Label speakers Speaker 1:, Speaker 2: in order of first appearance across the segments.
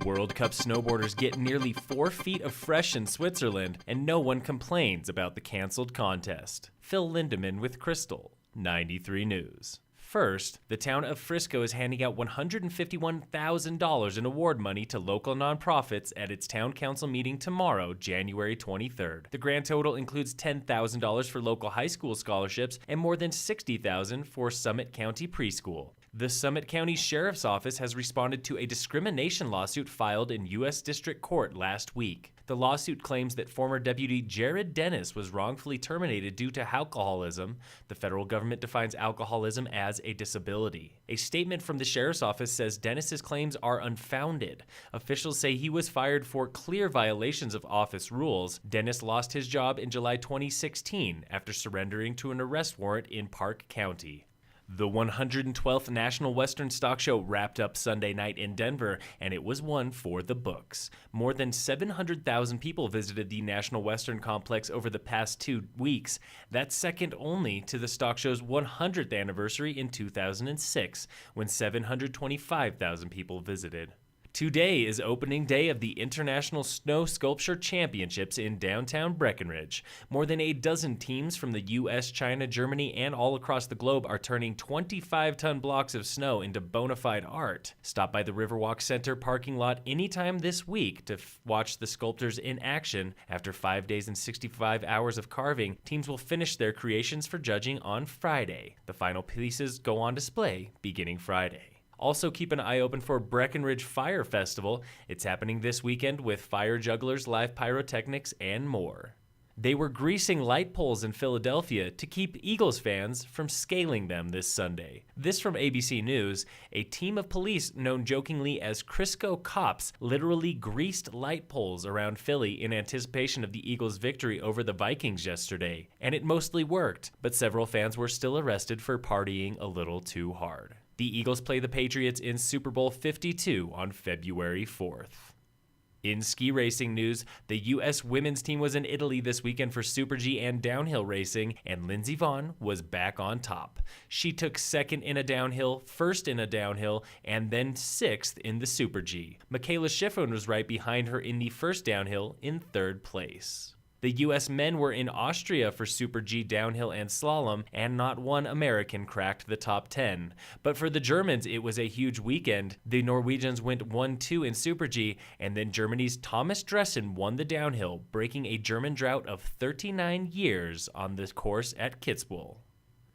Speaker 1: World Cup snowboarders get nearly 4 feet of fresh in Switzerland, and no one complains about the canceled contest. Phil Lindemann with Krystal, 93 News. First, the town of Frisco is handing out $151,000 in award money to local nonprofits at its town council meeting tomorrow, January 23rd. The grand total includes $10,000 for local high school scholarships and more than $60,000 for Summit County Preschool. The Summit County Sheriff's Office has responded to a discrimination lawsuit filed in U.S. District Court last week. The lawsuit claims that former Deputy Jared Dennis was wrongfully terminated due to alcoholism. The federal government defines alcoholism as a disability. A statement from the Sheriff's Office says Dennis's claims are unfounded. Officials say he was fired for clear violations of office rules. Dennis lost his job in July 2016 after surrendering to an arrest warrant in Park County. The 112th National Western Stock Show wrapped up Sunday night in Denver, and it was one for the books. More than 700,000 people visited the National Western Complex over the past 2 weeks. That's second only to the stock show's 100th anniversary in 2006, when 725,000 people visited. Today is opening day of the International Snow Sculpture Championships in downtown Breckenridge. More than a dozen teams from the US, China, Germany, and all across the globe are turning 25-ton blocks of snow into bona fide art. Stop by the Riverwalk Center parking lot anytime this week to watch the sculptors in action. After 5 days and 65 hours of carving, teams will finish their creations for judging on Friday. The final pieces go on display beginning Friday. Also, keep an eye open for Breckenridge Fire Festival. It's happening this weekend with fire jugglers, live pyrotechnics, and more. They were greasing light poles in Philadelphia to keep Eagles fans from scaling them this Sunday. This from ABC News. A team of police known jokingly as Crisco cops literally greased light poles around Philly in anticipation of the Eagles' victory over the Vikings yesterday. And it mostly worked, but several fans were still arrested for partying a little too hard. The Eagles play the Patriots in Super Bowl 52 on February 4th. In ski racing news, the U.S. women's team was in Italy this weekend for Super G and downhill racing, and Lindsey Vonn was back on top. She took second in a downhill, first in a downhill, and then sixth in the Super G. Michaela Schifrin was right behind her in the first downhill in third place. The U.S. men were in Austria for Super G downhill and slalom, and not one American cracked the top 10. But for the Germans, it was a huge weekend. The Norwegians went 1-2 in Super G, and then Germany's Thomas Dressen won the downhill, breaking a German drought of 39 years on the course at Kitzbühel.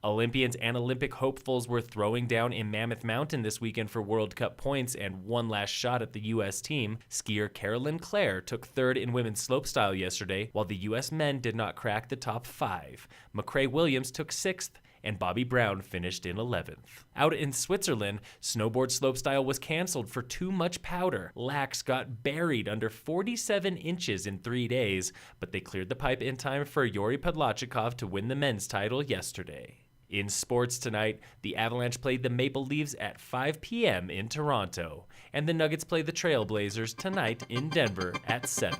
Speaker 1: Olympians and Olympic hopefuls were throwing down in Mammoth Mountain this weekend for World Cup points and one last shot at the U.S. team. Skier Carolyn Clare took third in women's slopestyle yesterday, while the U.S. men did not crack the top 5. McCrae Williams took 6th, and Bobby Brown finished in 11th. Out in Switzerland, snowboard slopestyle was canceled for too much powder. Laax got buried under 47 inches in 3 days, but they cleared the pipe in time for Yuri Podlachikov to win the men's title yesterday. In sports tonight, the Avalanche played the Maple Leafs at 5 p.m. in Toronto, and the Nuggets play the Trailblazers tonight in Denver at 7.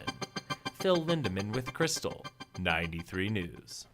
Speaker 1: Phil Lindemann with Krystal, 93 News.